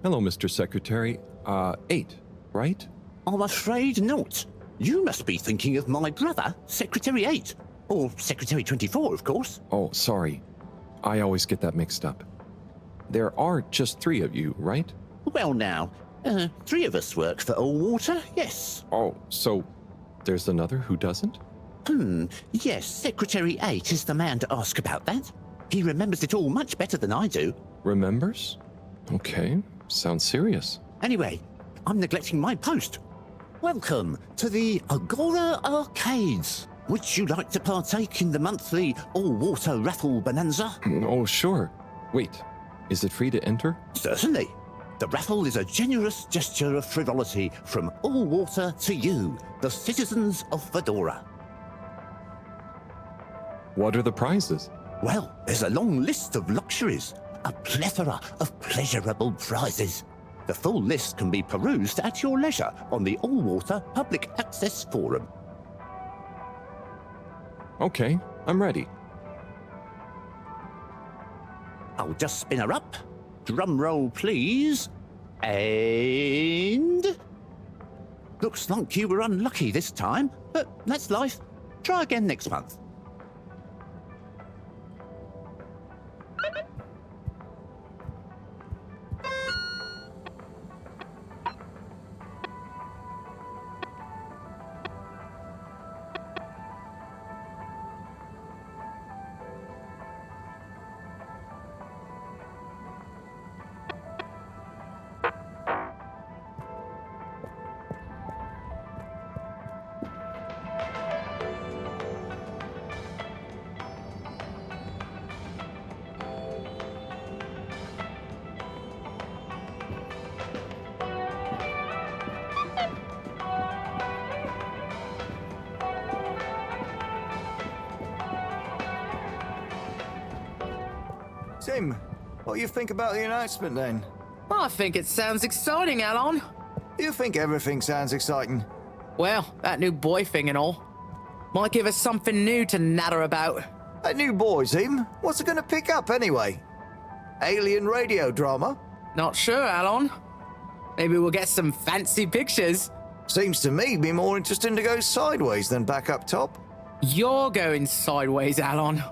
Hello, Mr. Secretary. 8, right? I'm afraid not. You must be thinking of my brother, Secretary 8. Or Secretary 24, of course. Oh, sorry. I always get that mixed up. There are just 3 of you, right? Well now, 3 of us work for Allwater, yes. Oh, so there's another who doesn't? Yes, Secretary 8 is the man to ask about that. He remembers it all much better than I do. Remembers? Okay, sounds serious. Anyway, I'm neglecting my post. Welcome to the Agora Arcades. Would you like to partake in the monthly all-water raffle bonanza? Oh, sure. Wait, is it free to enter? Certainly. The raffle is a generous gesture of frivolity from Allwater to you, the citizens of Fedora. What are the prizes? Well, there's a long list of luxuries, a plethora of pleasurable prizes. The full list can be perused at your leisure on the Allwater Public Access Forum. Okay, I'm ready. I'll just spin her up. Drum roll, please. And... Looks like you were unlucky this time, but that's life. Try again next month. Tim, what do you think about the announcement then? I think it sounds exciting, Alon. Do you think everything sounds exciting? Well, that new boy thing and all. Might give us something new to natter about. That new boy, Tim, what's it gonna pick up anyway? Alien radio drama? Not sure, Alon. Maybe we'll get some fancy pictures. Seems to me be more interesting to go sideways than back up top. You're going sideways, Alon.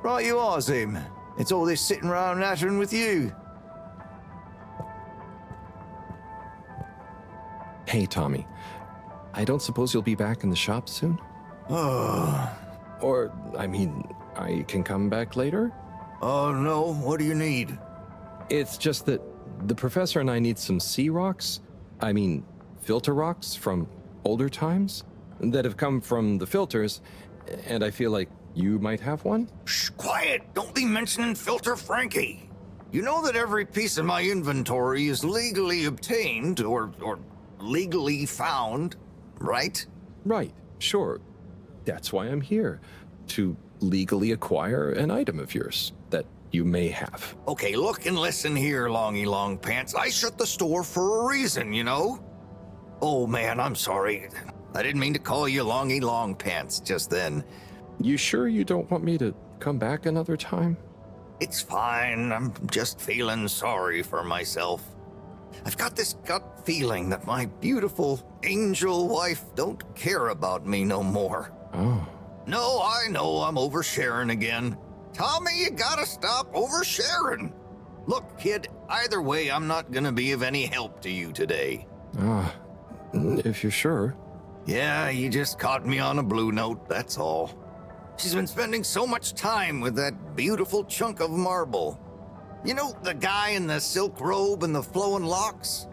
Right you are, Tim. It's all this sitting around nattering with you. Hey, Tommy. I don't suppose you'll be back in the shop soon? Or, I can come back later? Oh no, what do you need? It's just that the professor and I need some sea rocks. Filter rocks from older times that have come from the filters, and I feel like you might have one? Shh, quiet! Don't be mentioning Filter Frankie. You know that every piece of my inventory is legally obtained or legally found, right? Right, sure. That's why I'm here, to legally acquire an item of yours that you may have. Okay, look and listen here, Longy Long Pants. I shut the store for a reason, you know? Oh man, I'm sorry. I didn't mean to call you Longy Long Pants just then. You sure you don't want me to come back another time? It's fine. I'm just feeling sorry for myself. I've got this gut feeling that my beautiful angel wife don't care about me no more. Oh. No, I know I'm oversharing again. Tommy, you gotta stop oversharing. Look, kid, either way, I'm not gonna be of any help to you today. If you're sure. Yeah, you just caught me on a blue note, that's all. She's been spending so much time with that beautiful chunk of marble. You know, the guy in the silk robe and the flowing locks?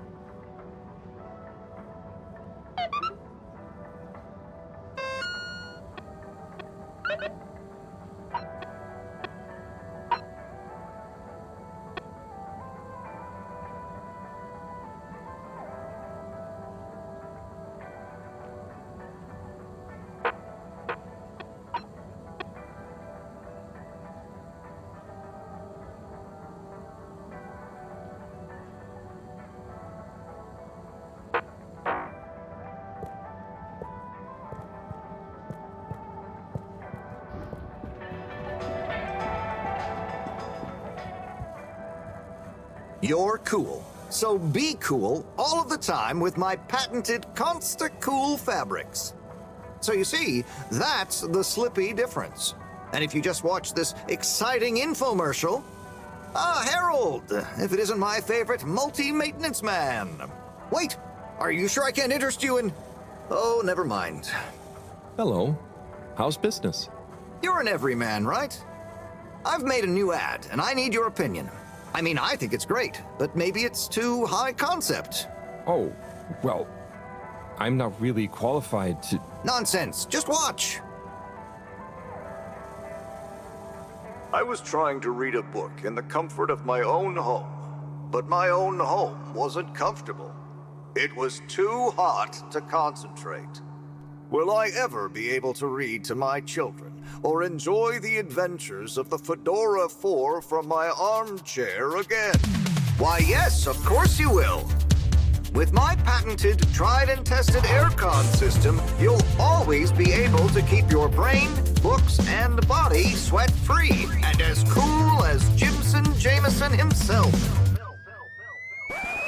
You're cool. So be cool all of the time with my patented Consta-Cool fabrics. So you see, that's the Slippy difference. And if you just watch this exciting infomercial, Harold, if it isn't my favorite multi-maintenance man. Wait, are you sure I can't interest you in... Oh, never mind. Hello. How's business? You're an everyman, right? I've made a new ad, and I need your opinion. I mean, I think it's great, but maybe it's too high concept. Oh, well, I'm not really qualified to... Nonsense, just watch. I was trying to read a book in the comfort of my own home, but my own home wasn't comfortable. It was too hot to concentrate. Will I ever be able to read to my children or enjoy the adventures of the Fedora 4 from my armchair again? Why, yes, of course you will. With my patented, tried and tested aircon system, you'll always be able to keep your brain, books, and body sweat-free and as cool as Jimson Jameson himself.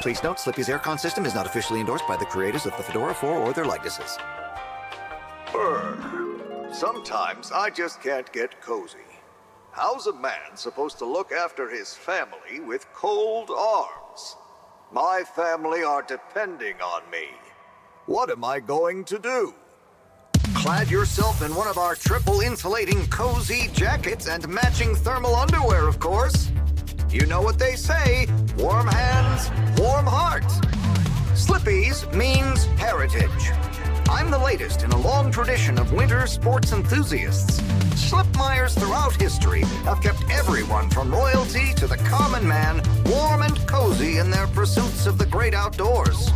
Please note, Slippy's aircon system is not officially endorsed by the creators of the Fedora 4 or their likenesses. Sometimes I just can't get cozy. How's a man supposed to look after his family with cold arms? My family are depending on me. What am I going to do? Clad yourself in one of our triple insulating cozy jackets and matching thermal underwear, of course. You know what they say, warm hands, warm heart. Slippy's means heritage. I'm the latest in a long tradition of winter sports enthusiasts. Slipmeyers throughout history have kept everyone from royalty to the common man warm and cozy in their pursuits of the great outdoors.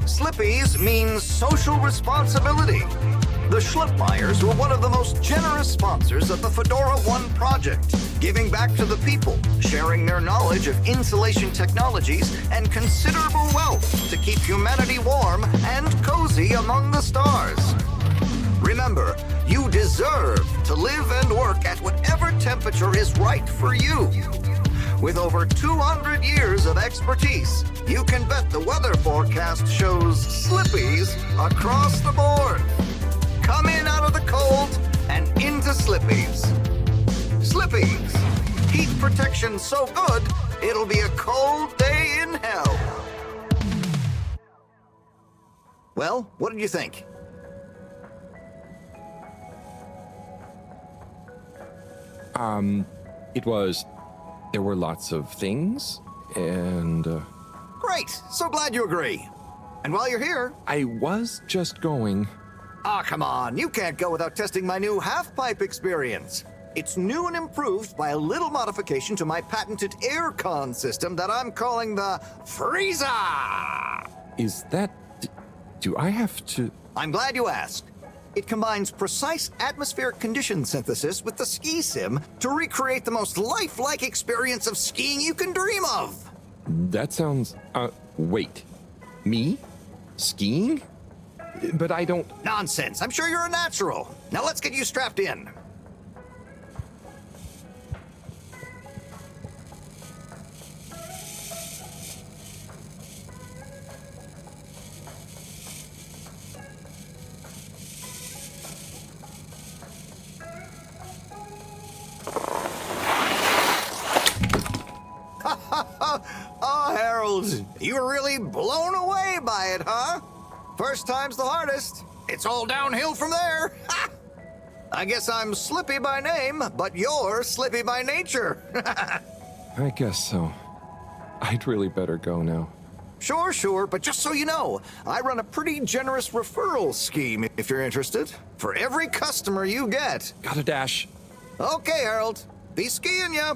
Slippy's means social responsibility. The Schlipmeyers were one of the most generous sponsors of the Fedora 1 project, giving back to the people, sharing their knowledge of insulation technologies and considerable wealth to keep humanity warm and cozy among the stars. Remember, you deserve to live and work at whatever temperature is right for you. With over 200 years of expertise, you can bet the weather forecast shows Slippies across the board. Come in out of the cold and into Slippies. Slippies. Heat protection so good, it'll be a cold day in hell. Well, what did you think? There were lots of things, and... Great! So glad you agree. And while you're here... I was just going... Ah, come on. You can't go without testing my new half-pipe experience. It's new and improved by a little modification to my patented aircon system that I'm calling the Freezer! Is that... Do I have to... I'm glad you asked. It combines precise atmospheric condition synthesis with the ski sim to recreate the most lifelike experience of skiing you can dream of. That sounds... wait. Me? Skiing? But I don't... Nonsense. I'm sure you're a natural. Now let's get you strapped in. Oh, Harold, you were really blown away by it, huh? First time's the hardest. It's all downhill from there. Ha! I guess I'm Slippy by name, but you're Slippy by nature. I guess so. I'd really better go now. Sure, but just so you know, I run a pretty generous referral scheme if you're interested. For every customer you get. Gotta dash. Okay, Harold. Be skiing ya.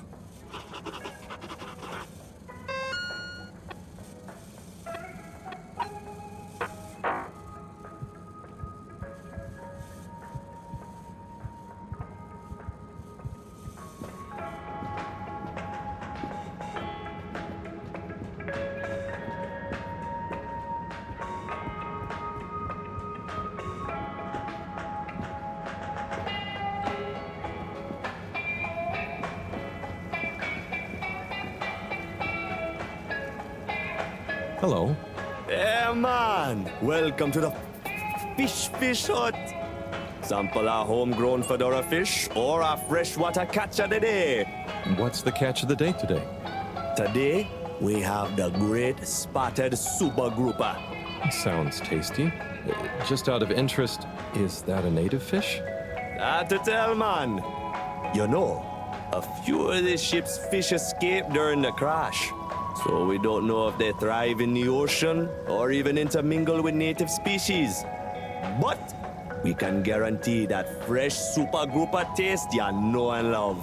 Hello. Yeah, man. Welcome to the fish hut. Sample a homegrown fedora fish or a freshwater catch of the day. What's the catch of the day today? Today, we have the great spotted super grouper. Sounds tasty. Just out of interest, is that a native fish? Hard to tell, man. You know, a few of the ship's fish escaped during the crash. So we don't know if they thrive in the ocean or even intermingle with native species. But we can guarantee that fresh super grouper taste you know and love.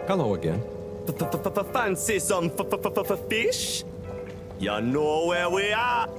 Hello again. Fancy some fish? You know where we are.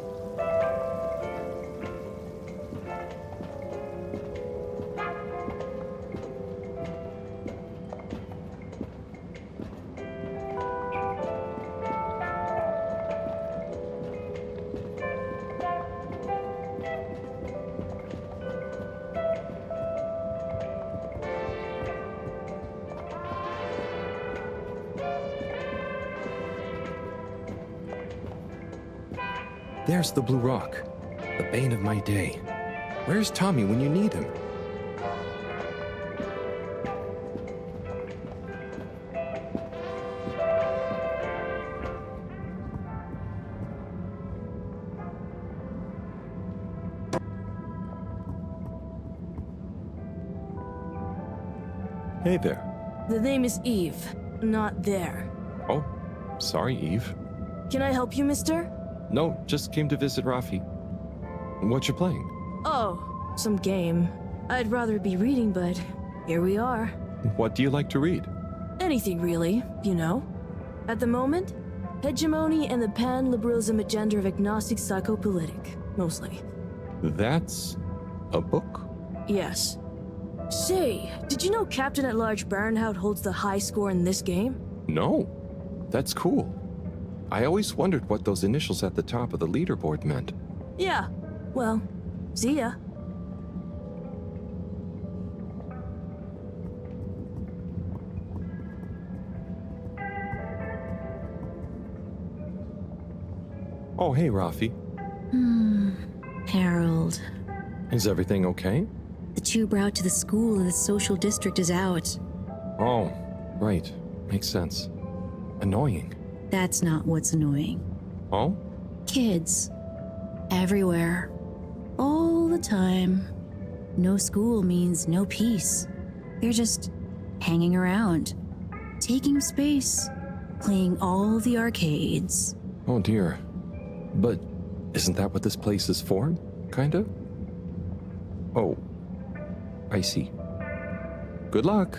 There's the Blue Rock, the bane of my day. Where's Tommy when you need him? Hey there. The name is Eve, not there. Oh, sorry, Eve. Can I help you, mister? No, just came to visit Rafi. What you playing? Oh, some game. I'd rather be reading, but here we are. What do you like to read? Anything really, you know. At the moment, hegemony and the pan-liberalism agenda of agnostic psychopolitic, mostly. That's a book? Yes. Say, did you know Captain at Large Baronhout holds the high score in this game? No. That's cool. I always wondered what those initials at the top of the leaderboard meant. Yeah. Well, see ya. Oh, hey, Rafi. Harold. Is everything okay? The tube route to the school in the social district is out. Oh, right. Makes sense. Annoying. That's not what's annoying. Oh? Kids. Everywhere. All the time. No school means no peace. They're just hanging around. Taking space. Playing all the arcades. Oh, dear. But isn't that what this place is for? Kinda? Oh. I see. Good luck.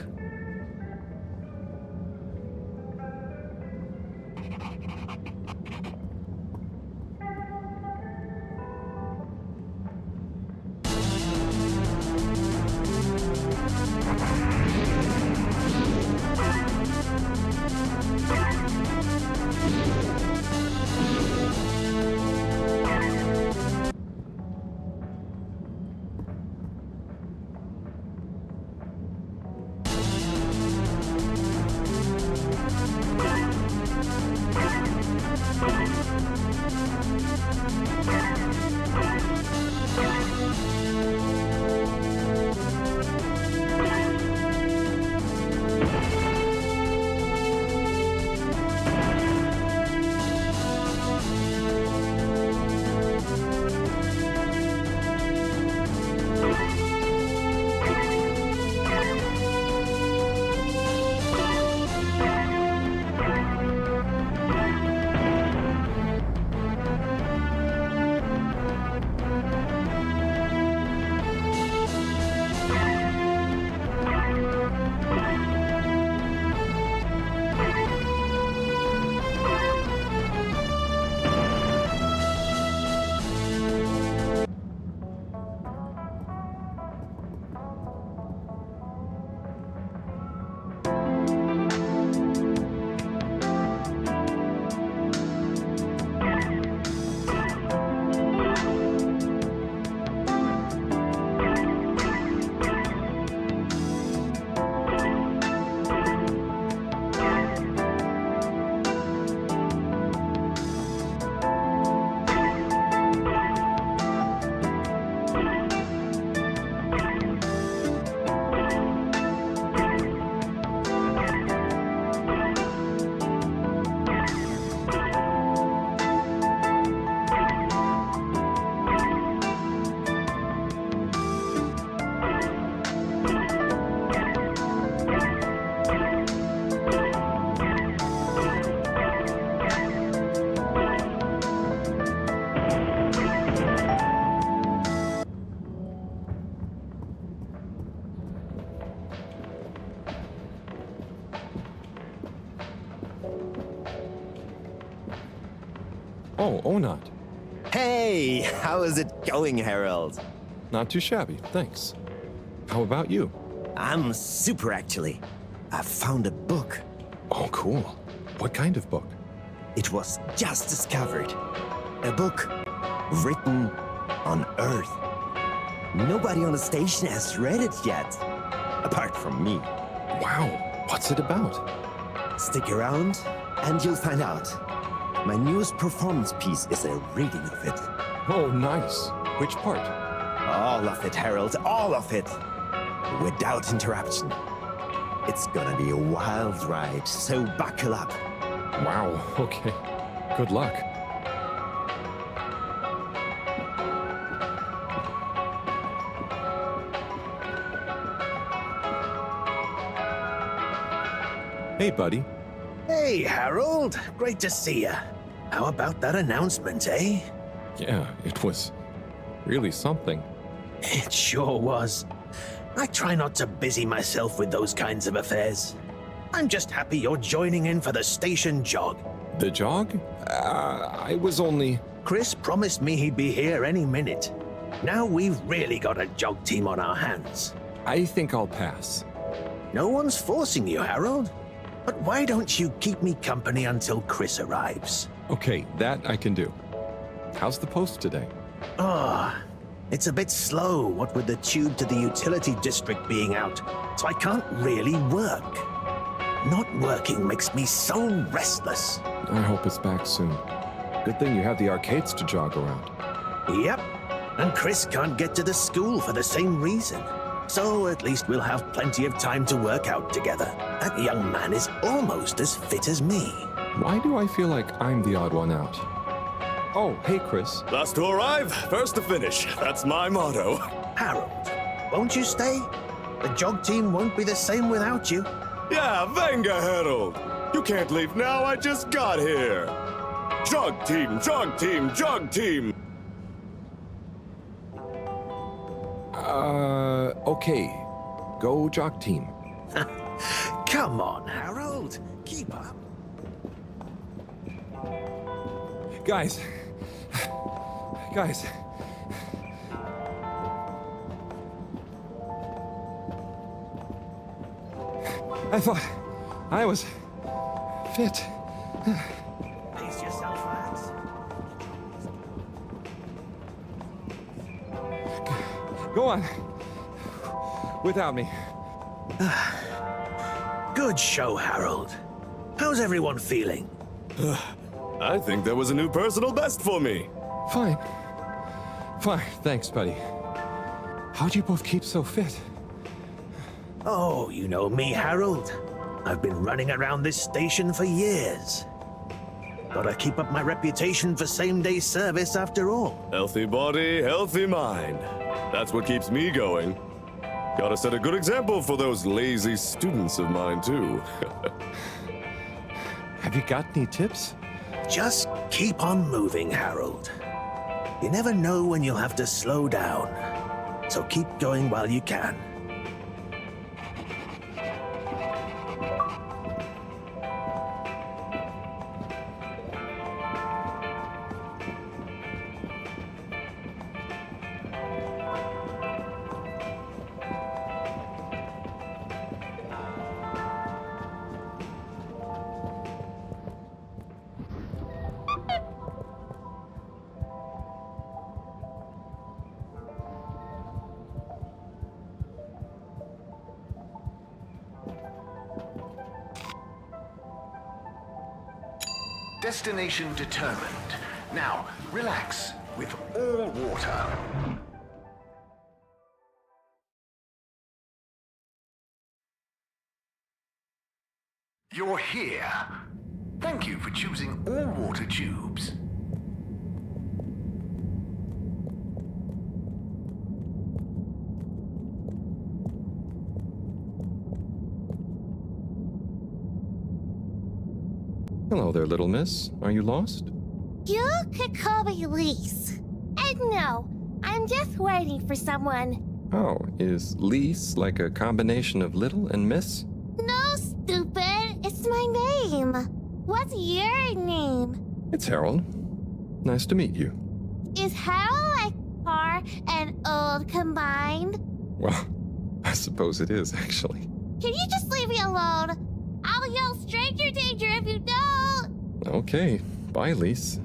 Oh, Onat. Hey, how is it going, Harold? Not too shabby, thanks. How about you? I'm super, actually. I found a book. Oh, cool. What kind of book? It was just discovered. A book written on Earth. Nobody on the station has read it yet, apart from me. Wow, what's it about? Stick around, and you'll find out. My newest performance piece is a reading of it. Oh, nice. Which part? All of it, Harold, all of it. Without interruption. It's gonna be a wild ride, so buckle up. Wow, okay. Good luck. Hey, buddy. Hey, Harold. Great to see ya. How about that announcement, eh? Yeah, it was really something. It sure was. I try not to busy myself with those kinds of affairs. I'm just happy you're joining in for the station jog. The jog? I was only... Chris promised me he'd be here any minute. Now we've really got a jog team on our hands. I think I'll pass. No one's forcing you, Harold. But why don't you keep me company until Chris arrives? Okay, that I can do. How's the post today? It's a bit slow, what with the tube to the utility district being out, so I can't really work. Not working makes me so restless. I hope it's back soon. Good thing you have the arcades to jog around. Yep, and Chris can't get to the school for the same reason. So at least we'll have plenty of time to work out together. That young man is almost as fit as me. Why do I feel like I'm the odd one out? Oh, hey, Chris. Last to arrive, first to finish. That's my motto. Harold, won't you stay? The jog team won't be the same without you. Yeah, venga, Harold. You can't leave now, I just got here. Jog team, jog team, jog team. Okay. Go jog team. Come on, Harold. Keep up. Guys. I thought I was fit. Pace yourself, lads. Go on. Without me. Good show, Harold. How's everyone feeling? I think there was a new personal best for me. Fine. Thanks, buddy. How'd you both keep so fit? Oh, you know me, Harold. I've been running around this station for years. Gotta keep up my reputation for same-day service after all. Healthy body, healthy mind. That's what keeps me going. Gotta set a good example for those lazy students of mine, too. Have you got any tips? Just keep on moving, Harold. You never know when you'll have to slow down. So keep going while you can. Destination determined. Now, relax with all water. You're here. Thank you for choosing all water tubes. Hello there, little miss. Are you lost? You could call me Lise. And no, I'm just waiting for someone. Oh, is Lise like a combination of little and miss? No, stupid. It's my name. What's your name? It's Harold. Nice to meet you. Is Harold like far and old combined? Well, I suppose it is, actually. Can you just leave me alone? I'll yell stranger danger if you don't! Okay, bye, Lise.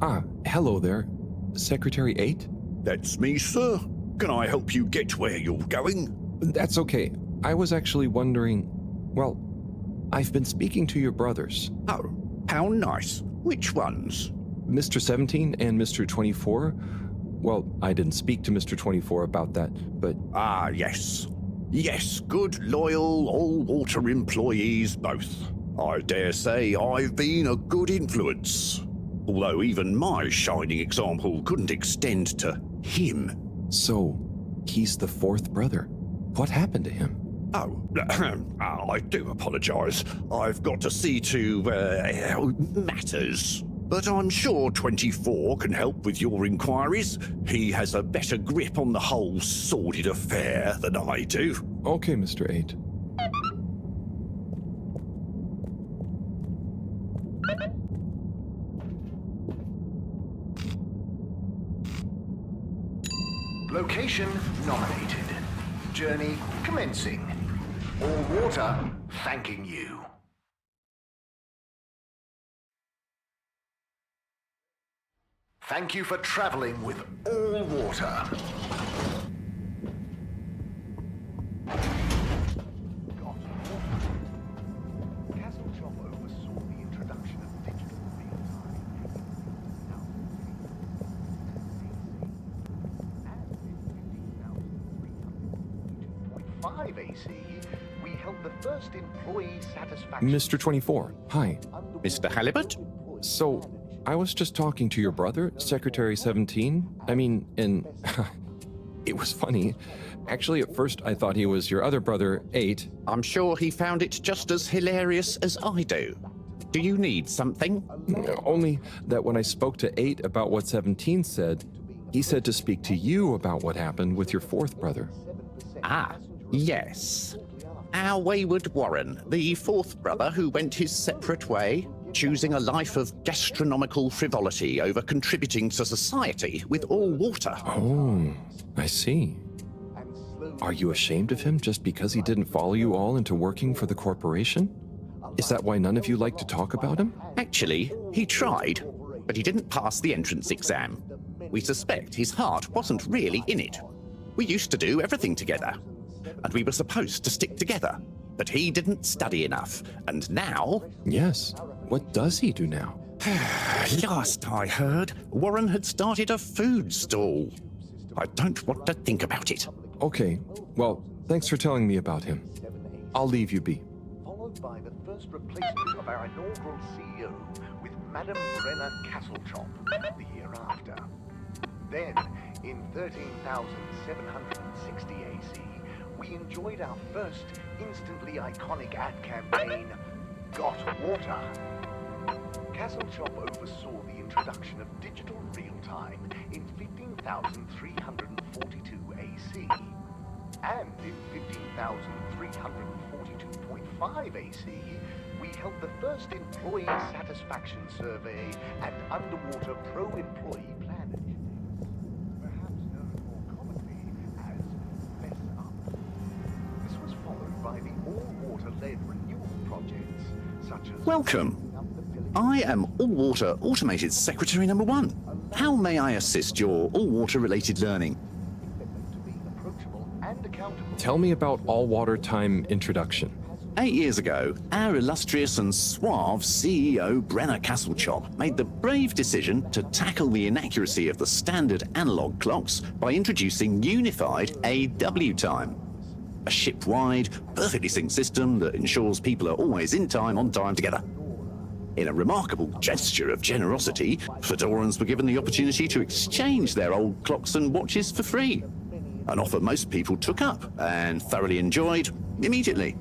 Ah, hello there. Secretary 8? That's me, sir. Can I help you get where you're going? That's okay. I was actually wondering... Well, I've been speaking to your brothers. Oh, how nice. Which ones? Mr. 17 and Mr. 24. Well, I didn't speak to Mr. 24 about that, but... Ah, yes. Yes, good, loyal, all-water employees both. I dare say I've been a good influence. Although even my shining example couldn't extend to him. So, he's the fourth brother. What happened to him? Oh, I do apologize. I've got to see to, matters. But I'm sure 24 can help with your inquiries. He has a better grip on the whole sordid affair than I do. Okay, Mr. 8. Location nominated. Journey commencing. All water thanking you. Thank you for traveling with all water. Castle Chop oversaw the introduction of digital real-time. 5 AC, we held the first employee satisfaction... Mr. 24, hi. Mr. Halibut? So, I was just talking to your brother, Secretary 17. I mean, and it was funny. Actually, at first I thought he was your other brother, 8. I'm sure he found it just as hilarious as I do. Do you need something? Only that when I spoke to 8 about what 17 said, he said to speak to you about what happened with your fourth brother. Ah, yes. Our wayward Warren, the fourth brother who went his separate way, choosing a life of gastronomical frivolity over contributing to society with all water. Oh, I see. Are you ashamed of him just because he didn't follow you all into working for the corporation? Is that why none of you like to talk about him? Actually, he tried, but he didn't pass the entrance exam. We suspect his heart wasn't really in it. We used to do everything together, and we were supposed to stick together, but he didn't study enough, and now... Yes. What does he do now? Last I heard, Warren had started a food stall. I don't want to think about it. Okay, well, thanks for telling me about him. I'll leave you be. Followed by the first replacement of our inaugural CEO with Madame Brenna Castlechop the year after. Then, in 13,760 AC, we enjoyed our first instantly iconic ad campaign, Got Water. Castlechop oversaw the introduction of digital real-time in 15,342 AC. And in 15,342.5 AC, we held the first employee satisfaction survey and underwater pro-employee plan initiatives, perhaps known more commonly as Mess Up. This was followed by the all-water-led renewal projects, such as... Welcome. I am All-Water Automated Secretary number 1. How may I assist your all-water-related learning? Tell me about all-water time introduction. 8 years ago, our illustrious and suave CEO, Brenna Castlechop, made the brave decision to tackle the inaccuracy of the standard analog clocks by introducing unified AW time. A ship-wide, perfectly synced system that ensures people are always in time, on time together. In a remarkable gesture of generosity, Fedorans were given the opportunity to exchange their old clocks and watches for free. An offer most people took up and thoroughly enjoyed immediately.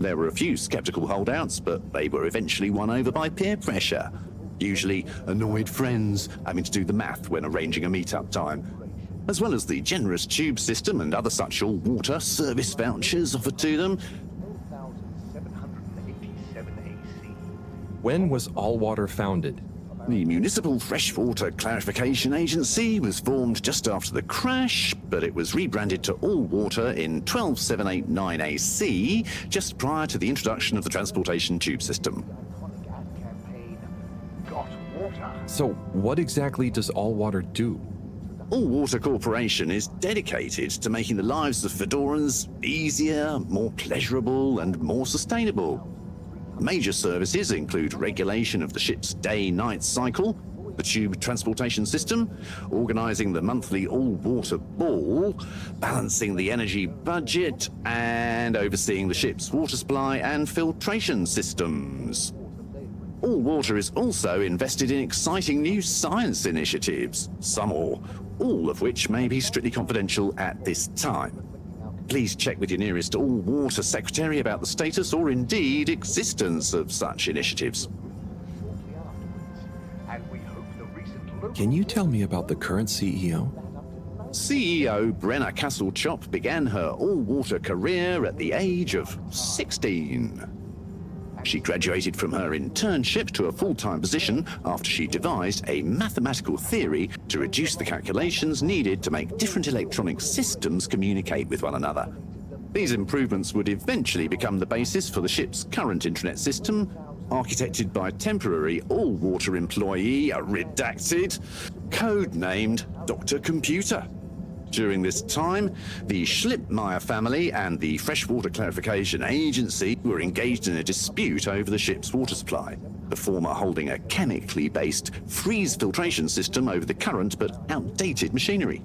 There were a few skeptical holdouts, but they were eventually won over by peer pressure. Usually annoyed friends having to do the math when arranging a meet-up time. as well as the generous tube system and other such all-water service vouchers offered to them. 12,787 AC. When was All Water founded? The Municipal Freshwater Clarification Agency was formed just after the crash, but it was rebranded to All Water in 12789 AC, just prior to the introduction of the transportation tube system. Ad campaign, Got Water. So, what exactly does All Water do? All Water Corporation is dedicated to making the lives of Fedorans easier, more pleasurable, and more sustainable. Major services include regulation of the ship's day-night cycle, the tube transportation system, organising the monthly all-water ball, balancing the energy budget, and overseeing the ship's water supply and filtration systems. All Water is also invested in exciting new science initiatives, some or all of which may be strictly confidential at this time. Please check with your nearest All Water secretary about the status or indeed existence of such initiatives. And we hope the recent local Can you tell me about the current CEO? CEO Brenna Castlechop began her all-water career at the age of 16. She graduated from her internship to a full-time position after she devised a mathematical theory to reduce the calculations needed to make different electronic systems communicate with one another. These improvements would eventually become the basis for the ship's current intranet system, architected by temporary all-water employee, redacted, codenamed Dr. Computer. During this time, the Schlippmeyer family and the Freshwater Clarification Agency were engaged in a dispute over the ship's water supply, the former holding a chemically based freeze filtration system over the current but outdated machinery.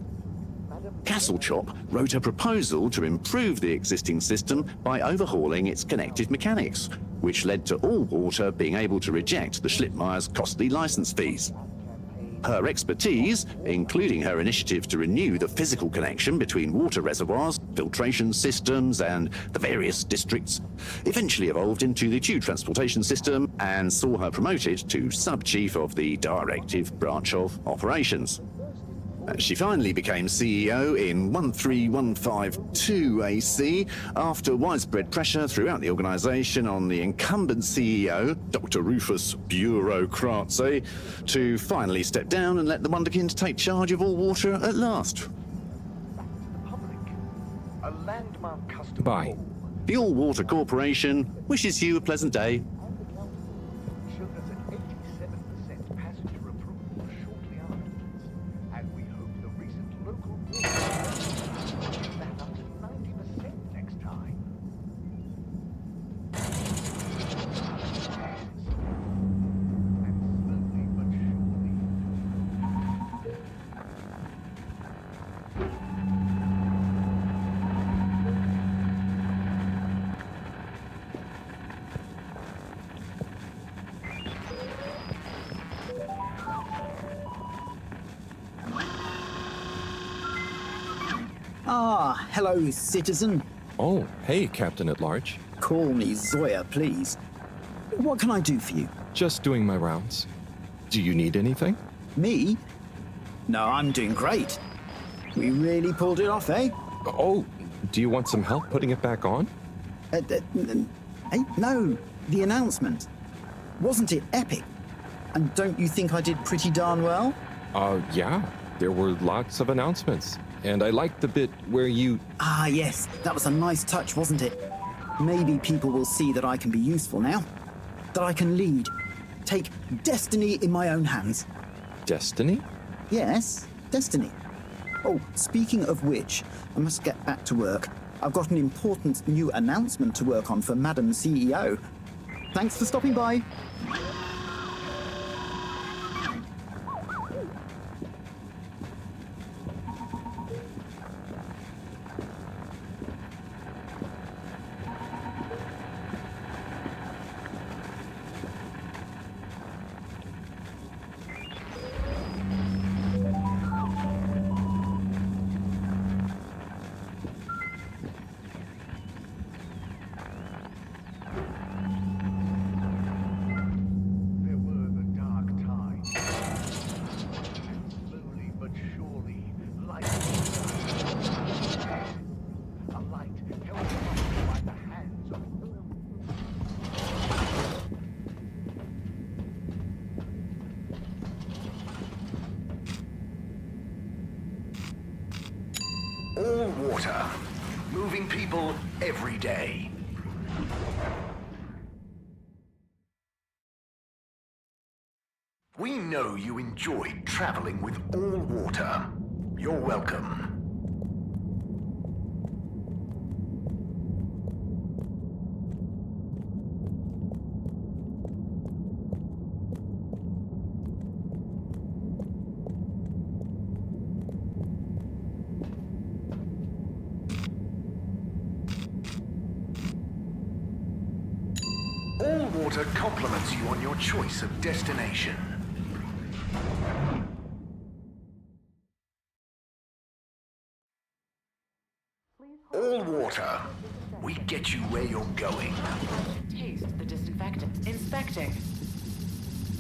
Castlechop wrote a proposal to improve the existing system by overhauling its connected mechanics, which led to All Water being able to reject the Schlippmeyer's costly license fees. Her expertise, including her initiative to renew the physical connection between water reservoirs, filtration systems, and the various districts, eventually evolved into the tube transportation system and saw her promoted to sub-chief of the directive branch of operations. She finally became CEO in 13152 AC after widespread pressure throughout the organization on the incumbent CEO, Dr. Rufus Bureaucracy, to finally step down and let the Wonderkind take charge of All Water at last. a landmark customer. Bye. The All Water Corporation wishes you a pleasant day. Showed us an 87% passenger approval shortly afterwards, and we hope the recent local that up to 90% next time. Ah, hello, citizen. Oh, hey, Captain at Large. Call me Zoya, please. What can I do for you? Just doing my rounds. Do you need anything? Me? No, I'm doing great. We really pulled it off, eh? Oh, do you want some help putting it back on? Hey, no, the announcement. Wasn't it epic? And don't you think I did pretty darn well? Yeah. There were lots of announcements. And I liked the bit where you... Ah, yes, that was a nice touch, wasn't it? Maybe people will see that I can be useful now. That I can lead. Take destiny in my own hands. Destiny? Yes, destiny. Oh, speaking of which, I must get back to work. I've got an important new announcement to work on for Madam CEO. Thanks for stopping by. people every day. We know you enjoyed traveling with all water. You're welcome. All water compliments you on your choice of destination. All water. We get you where you're going. Taste the disinfectant. Inspecting.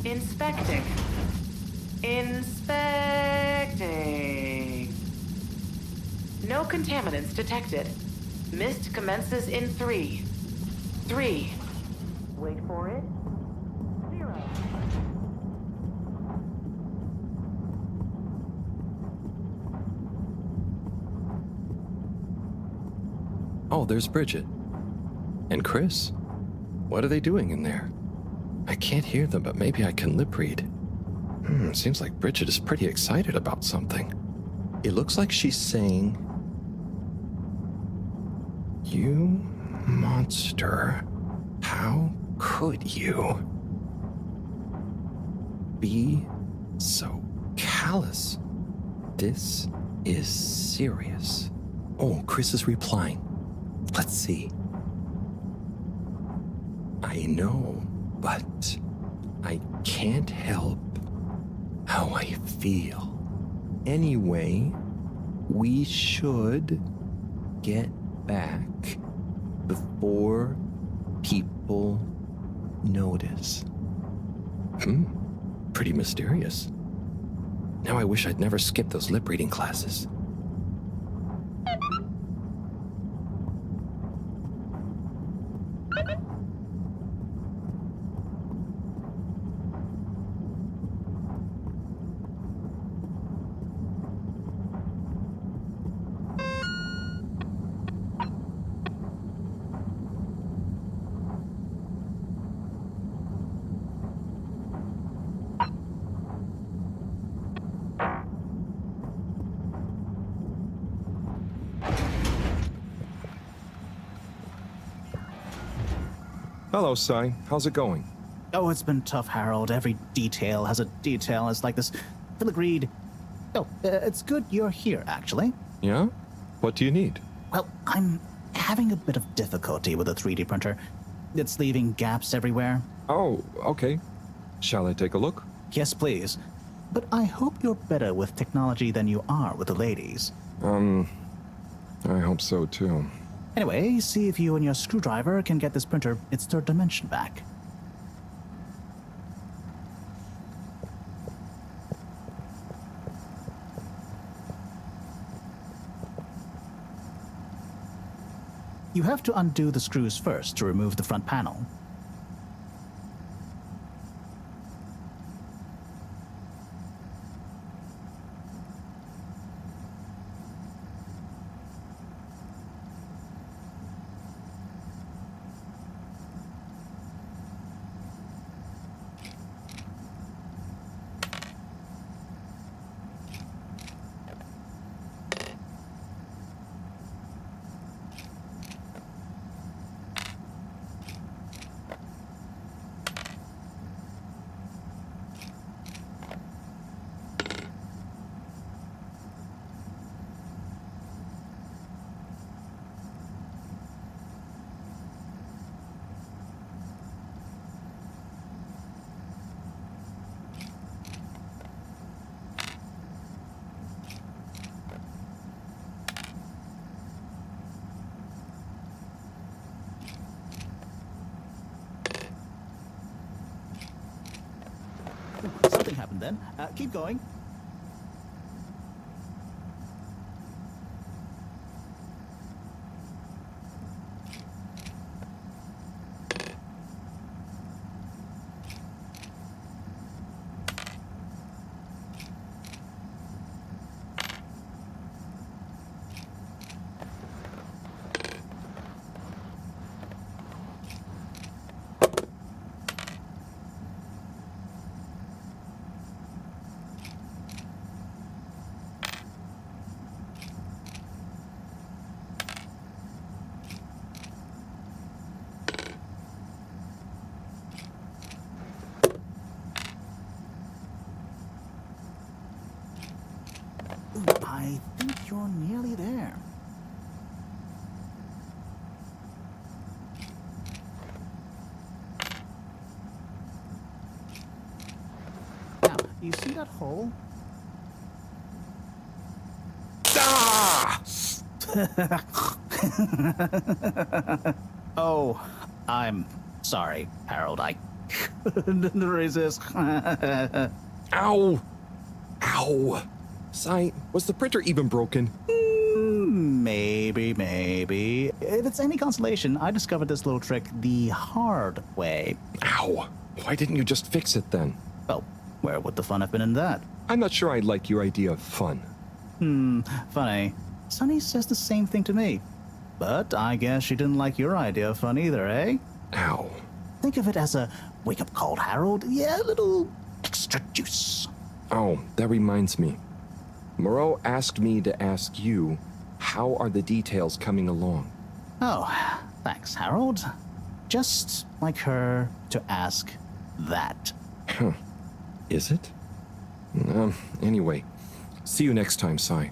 Inspecting. Inspecting. No contaminants detected. Mist commences in 3. 3. Wait for it. 0. Oh, there's Bridget. And Chris. What are they doing in there? I can't hear them, but maybe I can lip read. Seems like Bridget is pretty excited about something. It looks like she's saying, "You monster, how could you be so callous? This is serious." Oh, Chris is replying. Let's see. "I know, but I can't help how I feel. Anyway, we should get back before people notice." Pretty mysterious. Now I wish I'd never skipped those lip reading classes. Hello, Sai. How's it going? Oh, it's been tough, Harold. Every detail has a detail. It's like this filigreed. Oh, it's good you're here, actually. Yeah? What do you need? Well, I'm having a bit of difficulty with a 3D printer. It's leaving gaps everywhere. Oh, okay. Shall I take a look? Yes, please. But I hope you're better with technology than you are with the ladies. I hope so, too. Anyway, see if you and your screwdriver can get this printer its third dimension back. You have to undo the screws first to remove the front panel. Something happened then. Keep going. you see that hole? Ah! Oh, I'm sorry, Harold. I couldn't resist. Ow! Ow! Sai, was the printer even broken? Maybe. If it's any consolation, I discovered this little trick the hard way. Ow! Why didn't you just fix it then? Well, where would the fun have been in that? I'm not sure I like your idea of fun. Funny. Sunny says the same thing to me. But I guess she didn't like your idea of fun either, eh? Ow. Think of it as a wake-up call, Harold. Yeah, a little extra juice. Oh, that reminds me. Moreau asked me to ask you, how are the details coming along? Oh, thanks, Harold. Just like her to ask that. Huh. Is it? Anyway, see you next time, Sai.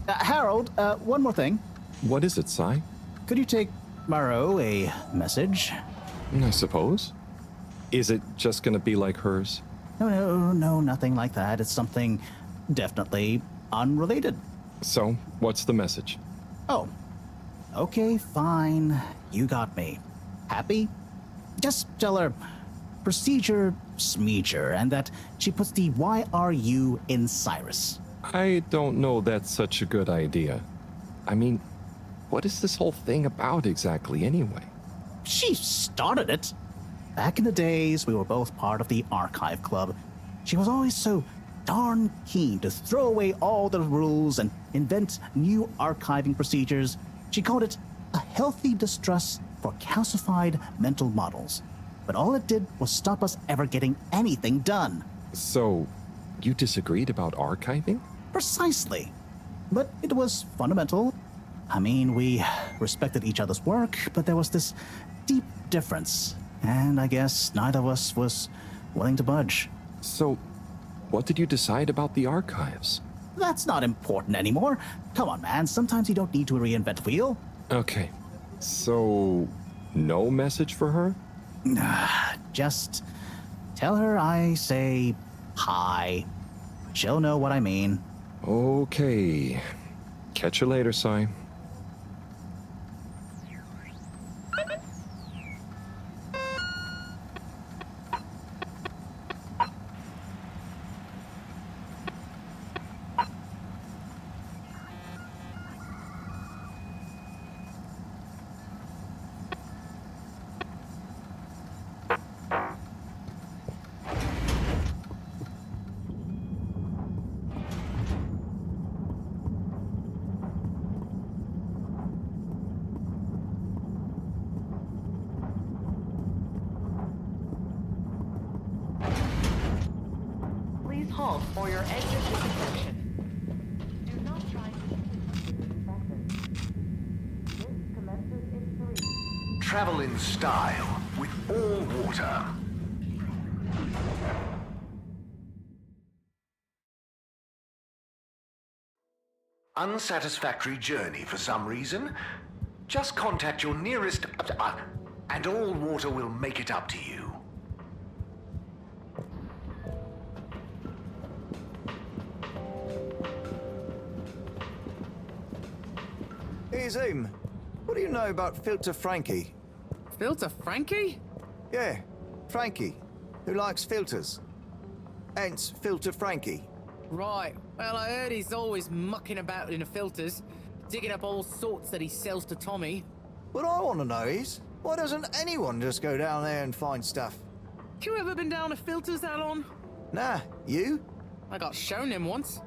Harold, one more thing. What is it, Sai? Could you take Moreau a message? I suppose. Is it just gonna be like hers? No, nothing like that. It's something definitely unrelated. So, what's the message? Oh, okay, fine. You got me. Happy? Just tell her procedure smeeger and that she puts the YRU in Cyrus. I don't know that's such a good idea. I mean, what is this whole thing about exactly anyway? She started it. Back in the days, we were both part of the Archive Club. She was always so darn keen to throw away all the rules and invent new archiving procedures. She called it a healthy distrust for calcified mental models. But all it did was stop us ever getting anything done. So, you disagreed about archiving? Precisely. But it was fundamental. I mean, we respected each other's work, but there was this deep difference. And I guess neither of us was willing to budge. So, what did you decide about the archives? That's not important anymore. Come on, man. Sometimes you don't need to reinvent the wheel. Okay. So, no message for her? Just tell her I say hi. She'll know what I mean. Okay. Catch you later, Sai. Please halt for your exit disinfection. Do not try to This commences in 3. Travel in style with all water. Unsatisfactory journey for some reason? Just contact your nearest... and all water will make it up to you. Hey, Zoom. What do you know about Filter Frankie? Filter Frankie? Yeah, Frankie, who likes filters. Hence, Filter Frankie. Right. Well, I heard he's always mucking about in the filters, digging up all sorts that he sells to Tommy. What I want to know is, why doesn't anyone just go down there and find stuff? You ever been down to filters, Alon? Nah, you? I got shown him once.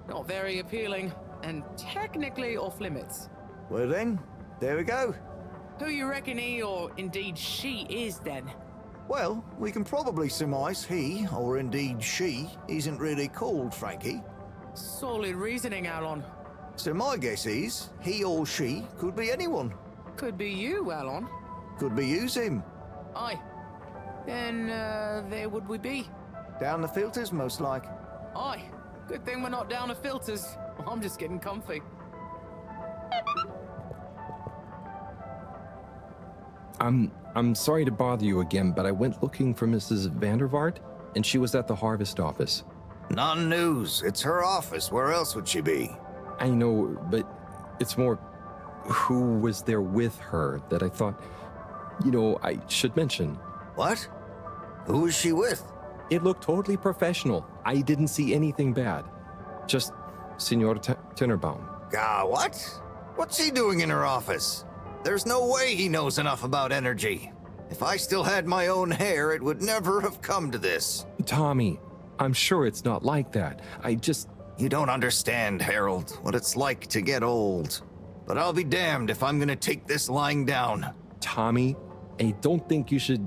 Not very appealing, and technically off limits. Well then, there we go. Who you reckon he, or indeed she, is then? Well, we can probably surmise he, or indeed she, isn't really called Frankie. Solid reasoning, Alon. So my guess is, he or she could be anyone. Could be you, Alon. Could be use him. Aye. Then, there would we be? Down the filters, most like. Aye. Good thing we're not down to filters. I'm just getting comfy. I'm sorry to bother you again, but I went looking for Mrs. Vandervaart, and she was at the harvest office. Non-news. It's her office. Where else would she be? I know, but it's more who was there with her that I thought, I should mention. What? Who was she with? It looked totally professional. I didn't see anything bad. Just Senor Tinnerbaum. What? What's he doing in her office? There's no way he knows enough about energy. If I still had my own hair, it would never have come to this. Tommy, I'm sure it's not like that. You don't understand, Harold, what it's like to get old. But I'll be damned if I'm gonna take this lying down. Tommy, I don't think you should,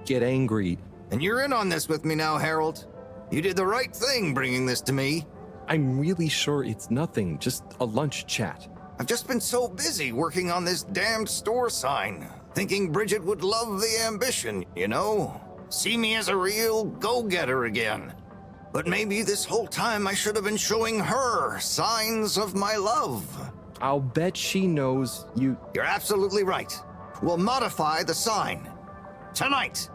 get angry. And you're in on this with me now, Harold. You did the right thing bringing this to me. I'm really sure it's nothing, just a lunch chat. I've just been so busy working on this damned store sign, thinking Bridget would love the ambition, See me as a real go-getter again. But maybe this whole time I should have been showing her signs of my love. I'll bet she knows you... You're absolutely right. We'll modify the sign. Tonight.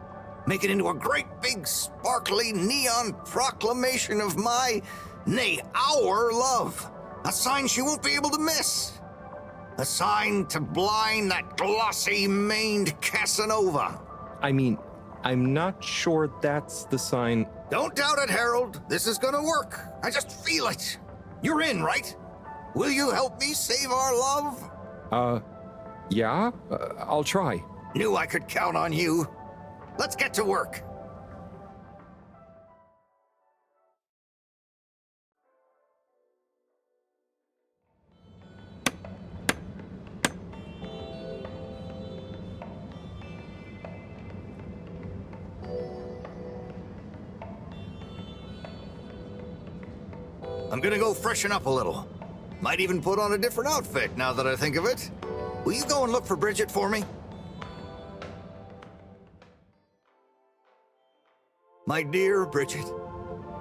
Make it into a great big sparkly neon proclamation of our love. A sign she won't be able to miss. A sign to blind that glossy-maned Casanova. I mean, I'm not sure that's the sign. Don't doubt it, Harold. This is gonna work. I just feel it. You're in, right? Will you help me save our love? Yeah? I'll try. Knew I could count on you. Let's get to work. I'm gonna go freshen up a little. Might even put on a different outfit now that I think of it. Will you go and look for Bridget for me? My dear Bridget,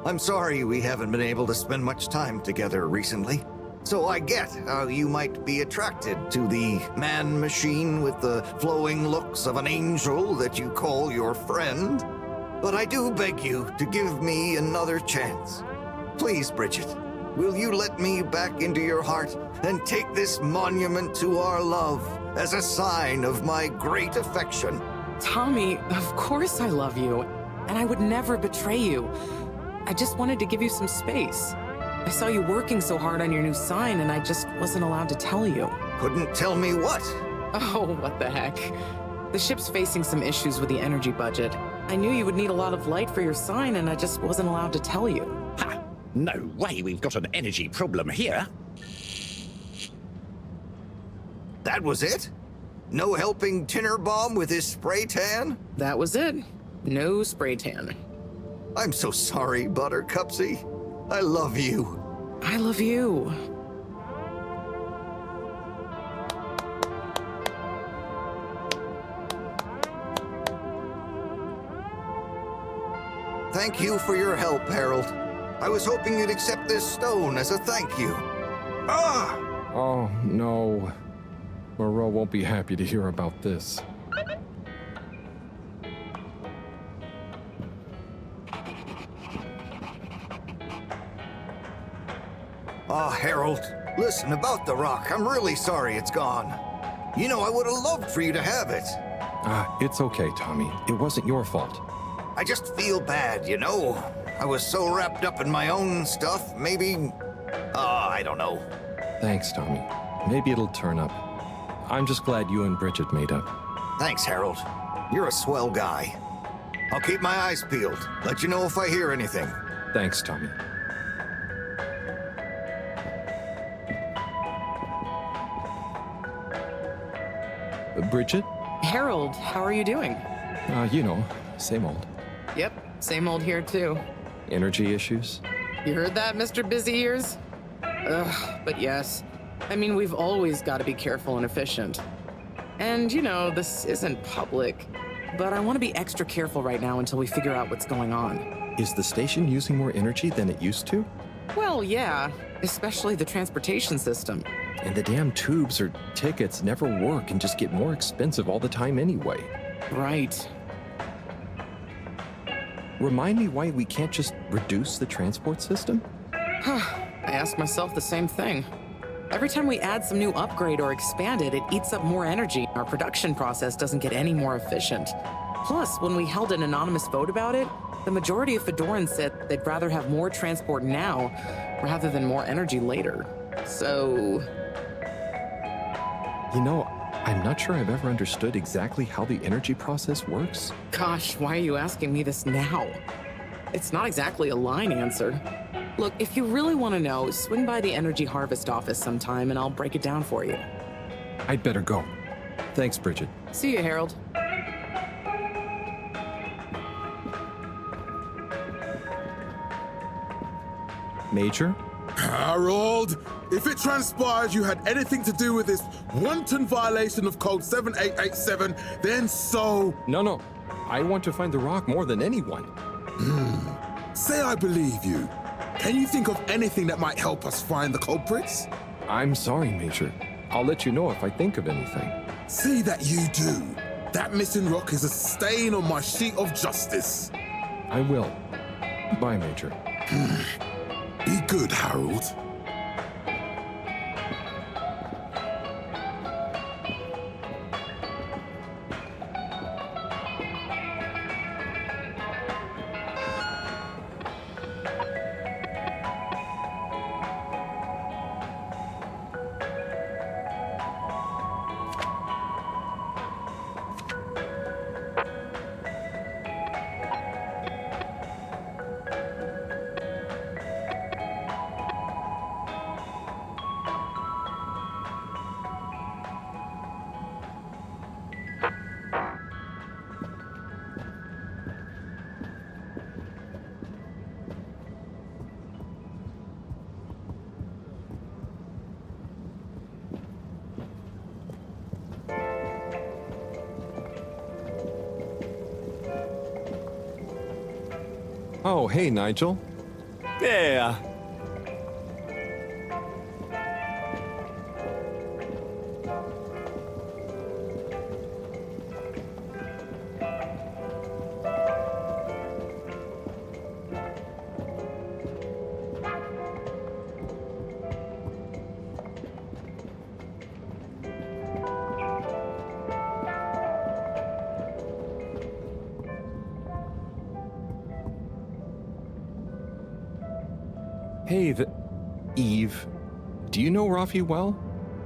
I'm sorry we haven't been able to spend much time together recently. So I get how you might be attracted to the man-machine with the flowing looks of an angel that you call your friend. But I do beg you to give me another chance. Please, Bridget, will you let me back into your heart and take this monument to our love as a sign of my great affection? Tommy, of course I love you, and I would never betray you. I just wanted to give you some space. I saw you working so hard on your new sign, and I just wasn't allowed to tell you. Couldn't tell me what? Oh, what the heck. The ship's facing some issues with the energy budget. I knew you would need a lot of light for your sign, and I just wasn't allowed to tell you. Ha! No way we've got an energy problem here. That was it? No helping Tinnerbaum with his spray tan? That was it. No spray tan. I'm so sorry, Buttercupsy. I love you. I love you. Thank you for your help, Harold. I was hoping you'd accept this stone as a thank you. Ah! Oh, no. Moreau won't be happy to hear about this. Ah, Harold, listen, about the rock, I'm really sorry it's gone. I would have loved for you to have it. It's okay, Tommy. It wasn't your fault. I just feel bad, I was so wrapped up in my own stuff, maybe... I don't know. Thanks, Tommy. Maybe it'll turn up. I'm just glad you and Bridget made up. Thanks, Harold. You're a swell guy. I'll keep my eyes peeled. Let you know if I hear anything. Thanks, Tommy. Bridget? Harold, how are you doing? You know, same old. Yep, same old here too. Energy issues? You heard that, Mr. Busy Ears? Ugh, but yes. I mean, we've always got to be careful and efficient. And, you know, this isn't public, but I want to be extra careful right now until we figure out what's going on. Is the station using more energy than it used to? Well, yeah, especially the transportation system. And the damn tubes or tickets never work and just get more expensive all the time anyway. Right. Remind me why we can't just reduce the transport system? I ask myself the same thing. Every time we add some new upgrade or expand it, it eats up more energy. Our production process doesn't get any more efficient. Plus, when we held an anonymous vote about it, the majority of Fedorans said they'd rather have more transport now rather than more energy later. So... You know, I'm not sure I've ever understood exactly how the energy process works. Gosh, why are you asking me this now? It's not exactly a line answer. Look, if you really want to know, swing by the Energy Harvest office sometime and I'll break it down for you. I'd better go. Thanks, Bridget. See you, Harold. Major? Harold, if it transpires you had anything to do with this wanton violation of Code 7887, then so... No. I want to find the rock more than anyone. Say I believe you. Can you think of anything that might help us find the culprits? I'm sorry, Major. I'll let you know if I think of anything. See that you do. That missing rock is a stain on my sheet of justice. I will. Bye, Major. Be good, Harold. Oh, hey, Nigel. Yeah. Hey, Eve. Do you know Rafi well?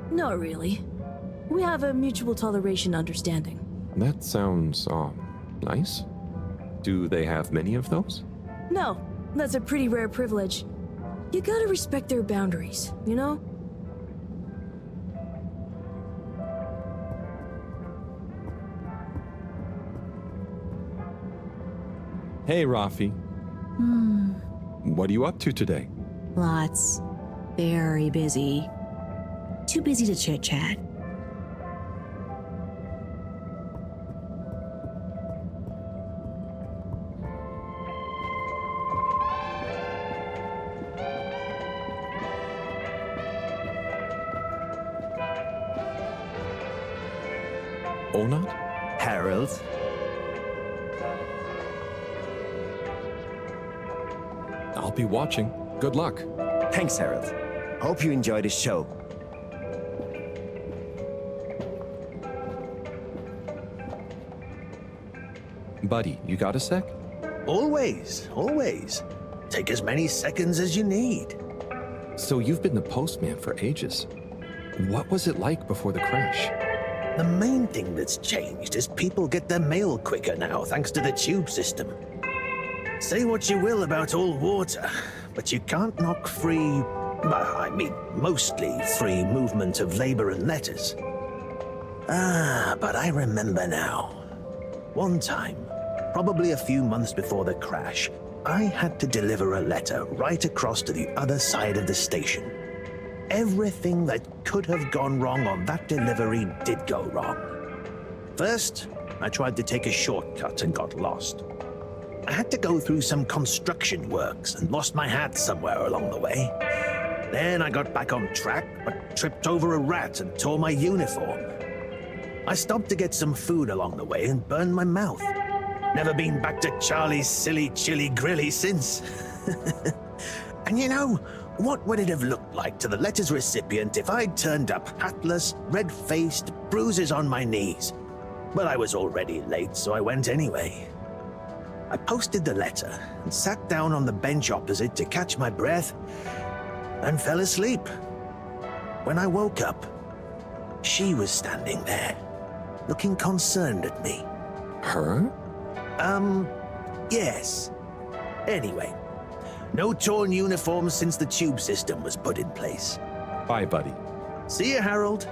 Not really. We have a mutual toleration understanding. That sounds, nice. Do they have many of those? No, that's a pretty rare privilege. You gotta respect their boundaries, you know? Hey, Rafi. What are you up to today? Lots. Very busy. Too busy to chit-chat. Onat? Harold? I'll be watching. Good luck. Thanks, Harold. Hope you enjoy the show. Buddy, you got a sec? Always, always. Take as many seconds as you need. So you've been the postman for ages. What was it like before the crash? The main thing that's changed is people get their mail quicker now, thanks to the tube system. Say what you will about all water, but you can't knock free, well, I mean, mostly free movement of labor and letters. Ah, but I remember now. One time, probably a few months before the crash, I had to deliver a letter right across to the other side of the station. Everything that could have gone wrong on that delivery did go wrong. First, I tried to take a shortcut and got lost. I had to go through some construction works and lost my hat somewhere along the way. Then I got back on track, but tripped over a rat and tore my uniform. I stopped to get some food along the way and burned my mouth. Never been back to Charlie's silly chili grilly since. And you know, what would it have looked like to the letter's recipient if I'd turned up hatless, red-faced, bruises on my knees? But I was already late, so I went anyway. I posted the letter and sat down on the bench opposite to catch my breath and fell asleep. When I woke up, she was standing there, looking concerned at me. Her? Yes. Anyway, no torn uniforms since the tube system was put in place. Bye, buddy. See you, Harold.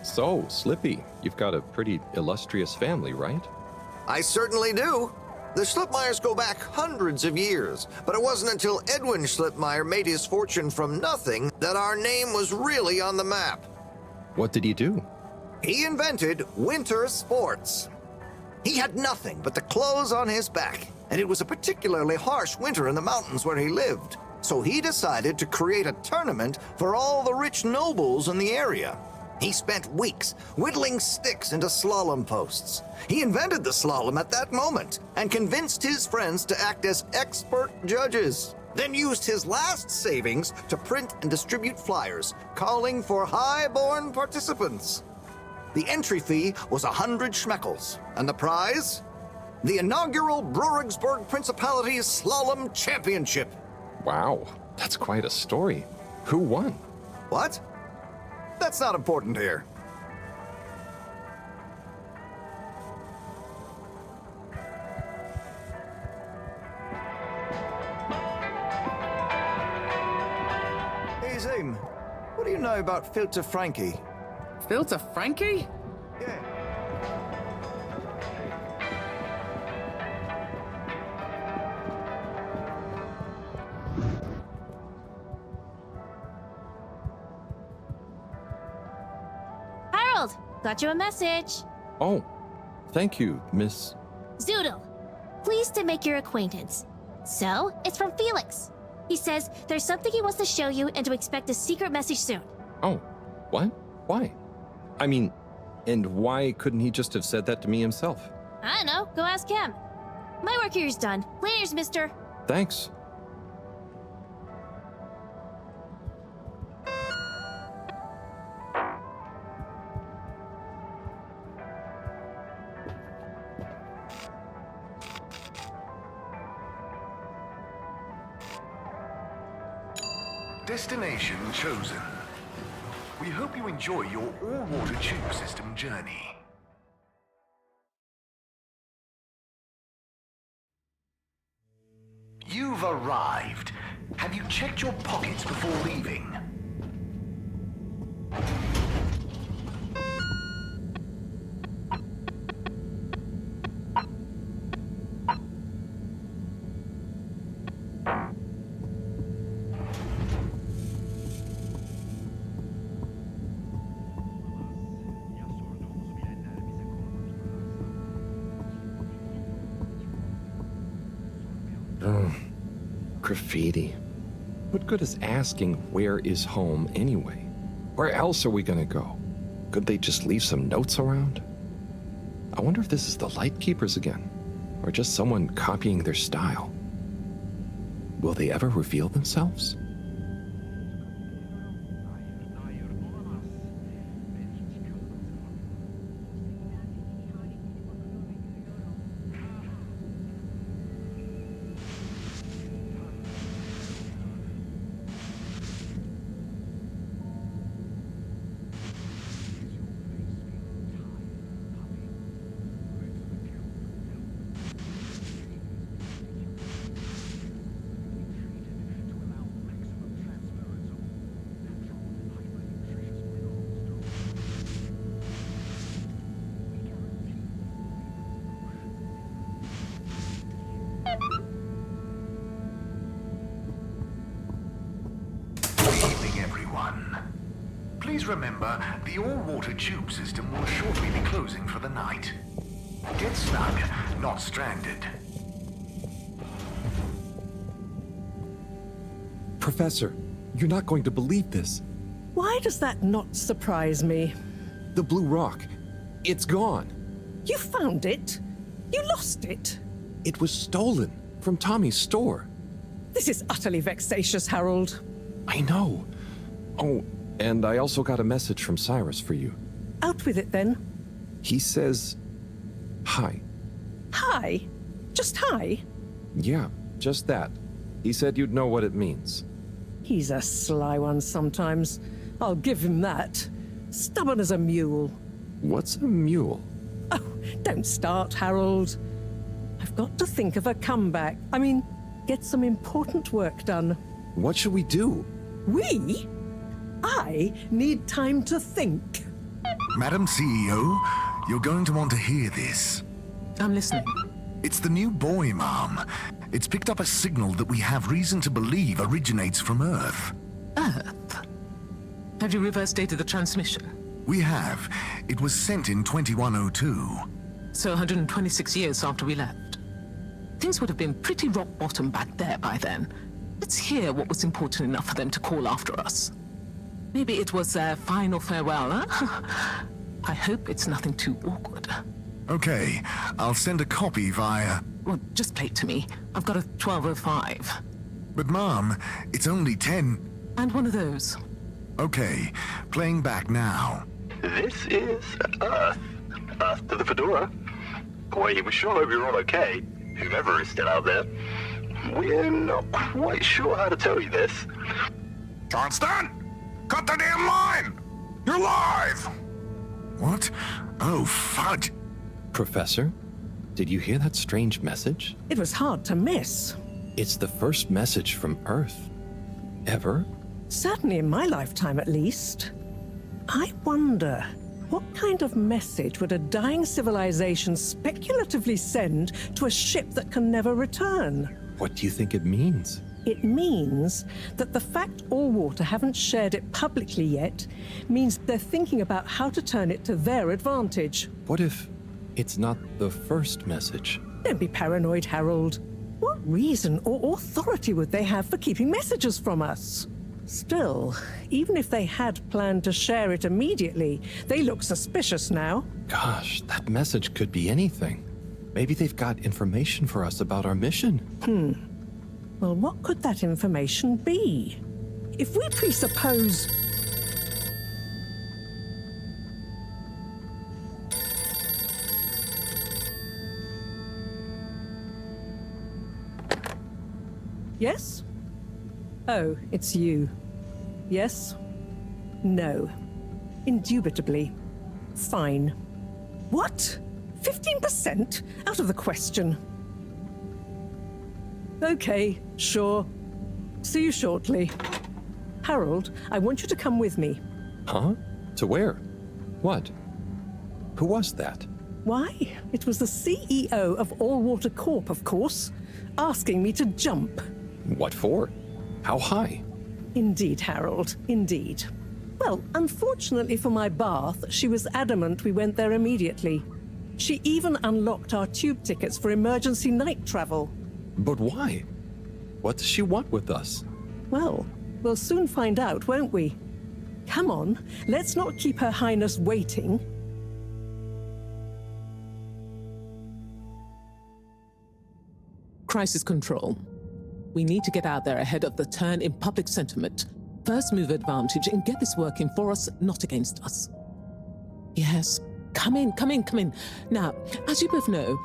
So, Slippy, you've got a pretty illustrious family, right? I certainly do. The Schlipmeyers go back hundreds of years, but it wasn't until Edwin Schlipmeyer made his fortune from nothing that our name was really on the map. What did he do? He invented winter sports. He had nothing but the clothes on his back, and it was a particularly harsh winter in the mountains where he lived. So he decided to create a tournament for all the rich nobles in the area. He spent weeks whittling sticks into slalom posts. He invented the slalom at that moment and convinced his friends to act as expert judges. Then used his last savings to print and distribute flyers calling for high-born participants. The entry fee was 100 schmeckles, and the prize? The inaugural Brurigsburg Principalities Slalom Championship. Wow, that's quite a story. Who won? What? That's not important here. Hey, Zoom. What do you know about Filter Frankie? Filter Frankie? Yeah. Harold, got you a message. Oh, thank you, Miss... Zoodle, pleased to make your acquaintance. So, it's from Felix. He says there's something he wants to show you and to expect a secret message soon. Oh, what? Why? I mean, and why couldn't he just have said that to me himself? I don't know, go ask him. My work here is done. Laters, mister. Thanks. Destination chosen. We hope you enjoy your all-water tube system journey. You've arrived. Have you checked your pockets before leaving? Graffiti. What good is asking where is home anyway? Where else are we gonna go? Could they just leave some notes around? I wonder if this is the Lightkeepers again, or just someone copying their style. Will they ever reveal themselves? remember, the all-water tube system will shortly be closing for the night. Get snug, not stranded. Professor, you're not going to believe this. Why does that not surprise me? The blue rock. It's gone. You found it? You lost it? It was stolen from Tommy's store. This is utterly vexatious, Harold. I know. Oh, and I also got a message from Cyrus for you. Out with it, then. He says, hi. Hi? Just hi? Yeah, just that. He said you'd know what it means. He's a sly one sometimes. I'll give him that. Stubborn as a mule. What's a mule? Oh, don't start, Harold. I've got to think of a comeback. I mean, get some important work done. What should we do? We? I need time to think. Madam CEO, you're going to want to hear this. I'm listening. It's the new buoy, Mom. It's picked up a signal that we have reason to believe originates from Earth. Earth? Have you reverse dated the transmission? We have. It was sent in 2102. So 126 years after we left. Things would have been pretty rock bottom back there by then. Let's hear what was important enough for them to call after us. Maybe it was their final farewell, huh? I hope it's nothing too awkward. Okay, I'll send a copy via... Well, just play it to me. I've got a 1205. But Mom, it's only 10... And one of those. Okay, playing back now. This is Earth. Earth to the Fedora. We sure hope you're all okay, whomever is still out there. We're not quite sure how to tell you this. Johnston! Cut the damn line! You're live! What? Oh, fudge. Professor, did you hear that strange message? It was hard to miss. It's the first message from Earth. Ever? Certainly in my lifetime, at least. I wonder, what kind of message would a dying civilization speculatively send to a ship that can never return? What do you think it means? It means that the fact Allwater haven't shared it publicly yet means they're thinking about how to turn it to their advantage. What if it's not the first message? Don't be paranoid, Harold. What reason or authority would they have for keeping messages from us? Still, even if they had planned to share it immediately, they look suspicious now. Gosh, that message could be anything. Maybe they've got information for us about our mission. Well, what could that information be? If we presuppose... Yes? Oh, it's you. Yes? No. Indubitably. Fine. What? 15%? Out of the question. Okay, sure. See you shortly. Harold, I want you to come with me. Huh? To where? What? Who was that? Why, it was the CEO of Allwater Corp, of course, asking me to jump. What for? How high? Indeed, Harold, indeed. Well, unfortunately for my bath, she was adamant we went there immediately. She even unlocked our tube tickets for emergency night travel. But why? What does she want with us? Well, we'll soon find out, won't we? Come on, let's not keep Her Highness waiting. Crisis control. We need to get out there ahead of the turn in public sentiment. First move advantage and get this working for us, not against us. Yes, come in. Now, as you both know,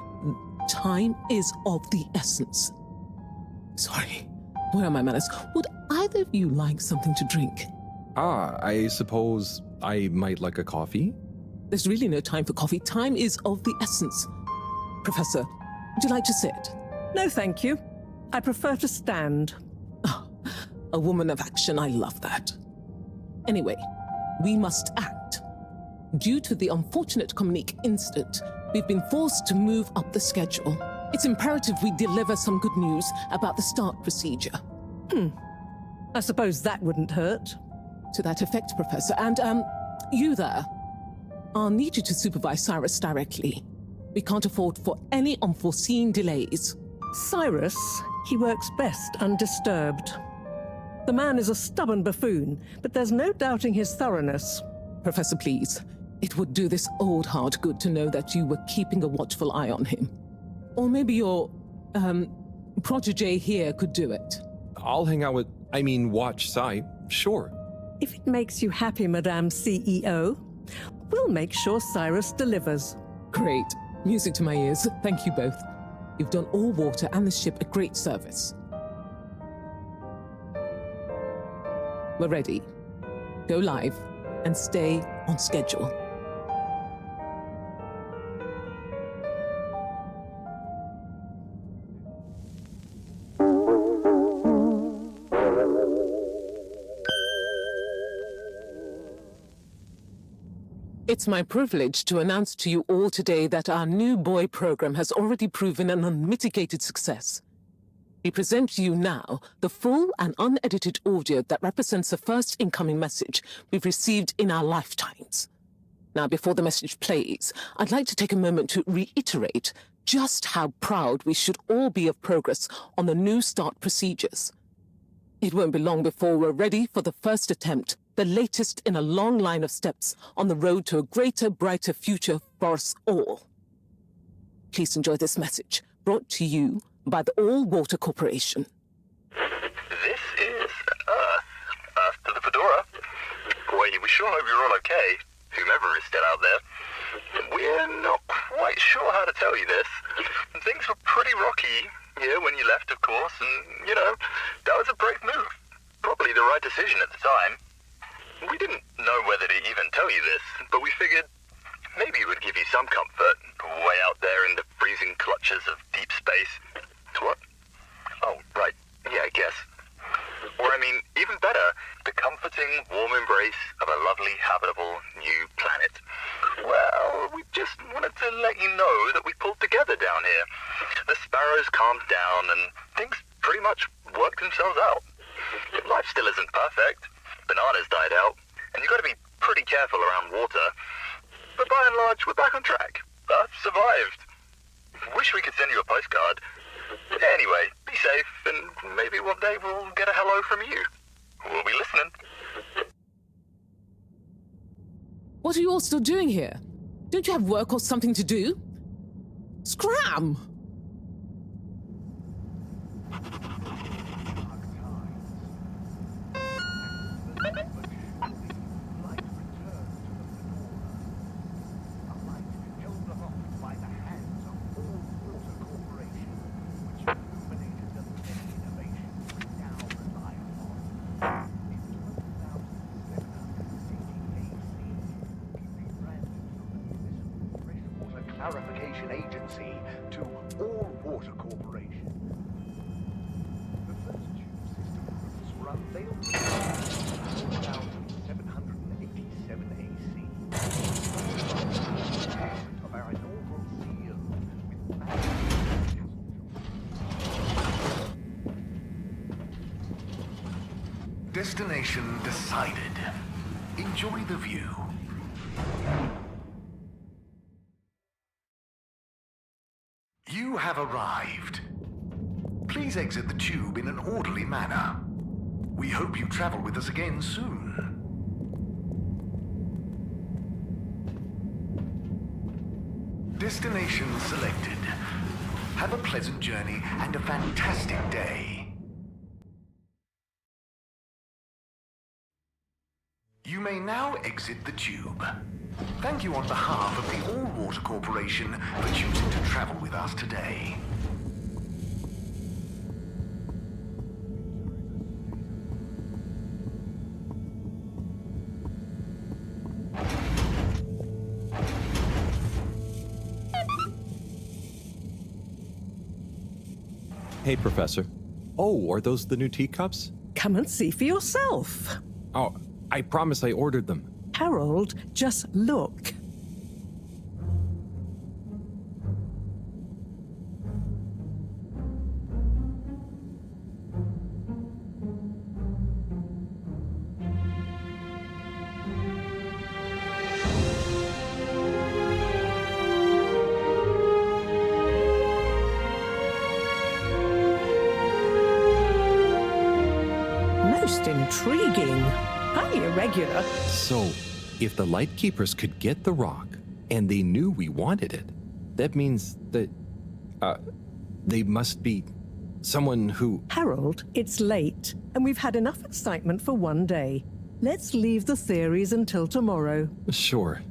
time is of the essence. Sorry, where are my manners? Would either of you like something to drink? I suppose I might like a coffee? There's really no time for coffee. Time is of the essence. Professor, would you like to sit? No, thank you. I prefer to stand. Oh, a woman of action, I love that. Anyway, we must act. Due to the unfortunate Communique incident, we've been forced to move up the schedule. It's imperative we deliver some good news about the start procedure. I suppose that wouldn't hurt. To that effect, Professor. And, you there. I'll need you to supervise Cyrus directly. We can't afford for any unforeseen delays. Cyrus, he works best undisturbed. The man is a stubborn buffoon, but there's no doubting his thoroughness. Professor, please. It would do this old heart good to know that you were keeping a watchful eye on him. Or maybe your, protege here could do it. I'll hang out with, watch Cy, sure. If it makes you happy, Madame CEO, we'll make sure Cyrus delivers. Great. Music to my ears. Thank you both. You've done all water and the ship a great service. We're ready. Go live and stay on schedule. It's my privilege to announce to you all today that our new boy program has already proven an unmitigated success. We present to you now the full and unedited audio that represents the first incoming message we've received in our lifetimes. Now, before the message plays, I'd like to take a moment to reiterate just how proud we should all be of progress on the new start procedures. It won't be long before we're ready for the first attempt, the latest in a long line of steps on the road to a greater, brighter future for us all. Please enjoy this message, brought to you by the All Water Corporation. This is Earth to the Fedora. We sure hope you're all okay, whomever is still out there. We're not quite sure how to tell you this. Things were pretty rocky here when you left, of course, and, that was a brave move. Probably the right decision at the time. We didn't know whether to even tell you this, but we figured maybe it would give you some comfort, way out there in the freezing clutches of deep space. What? Oh, right. Yeah, I guess. Or, even better, the comforting, warm embrace of a lovely, habitable new planet. Well, we just wanted to let you know that we pulled together down here. The sparrows calmed down and things pretty much worked themselves out. Life still isn't perfect. Bananas died out, and you've got to be pretty careful around water. But by and large, we're back on track. Earth survived. Wish we could send you a postcard. Anyway, be safe, and maybe one day we'll get a hello from you. We'll be listening. What are you all still doing here? Don't you have work or something to do? Scram! Clarification Agency to All Water Corporation. The first tube system were unveiled in 4787 AC. Of our inaugural CEO with Destination decided. Enjoy the view. You have arrived. Please exit the tube in an orderly manner. We hope you travel with us again soon. Destination selected. Have a pleasant journey and a fantastic day. You may now exit the tube. Thank you on behalf of the All Water Corporation for choosing to travel with us today. Hey, Professor. Oh, are those the new teacups? Come and see for yourself. Oh, I promise I ordered them. Harold, just look. Most intriguing. Highly irregular. So, if the Lightkeepers could get the rock, and they knew we wanted it, that means that, they must be someone who... Harold, it's late, and we've had enough excitement for one day. Let's leave the theories until tomorrow. Sure.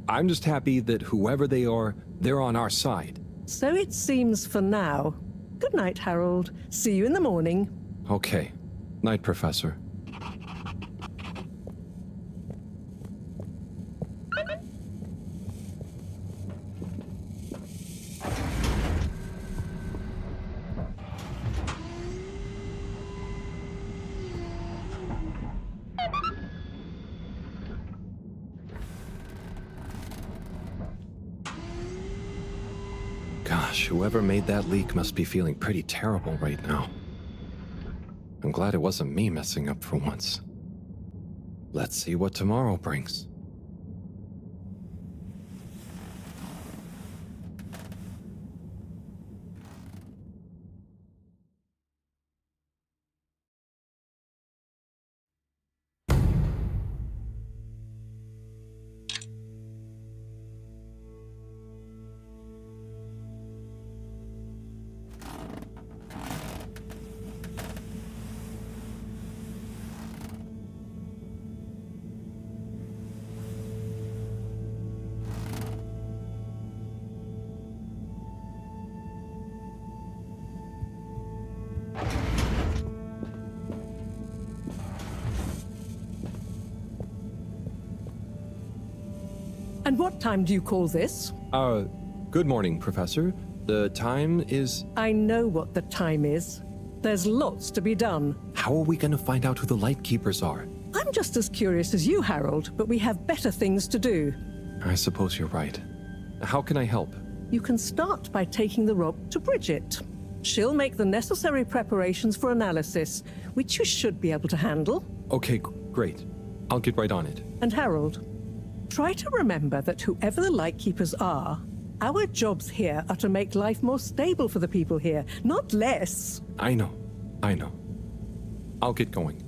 I'm just happy that whoever they are, they're on our side. So it seems for now. Good night, Harold. See you in the morning. Okay. Night, Professor. Gosh, whoever made that leak must be feeling pretty terrible right now. I'm glad it wasn't me messing up for once. Let's see what tomorrow brings. And what time do you call this? Good morning, Professor. The time is... I know what the time is. There's lots to be done. How are we going to find out who the Lightkeepers are? I'm just as curious as you, Harold, but we have better things to do. I suppose you're right. How can I help? You can start by taking the rock to Bridget. She'll make the necessary preparations for analysis, which you should be able to handle. Okay, great. I'll get right on it. And Harold, try to remember that whoever the Lightkeepers are, our jobs here are to make life more stable for the people here, not less. I know. I'll get going.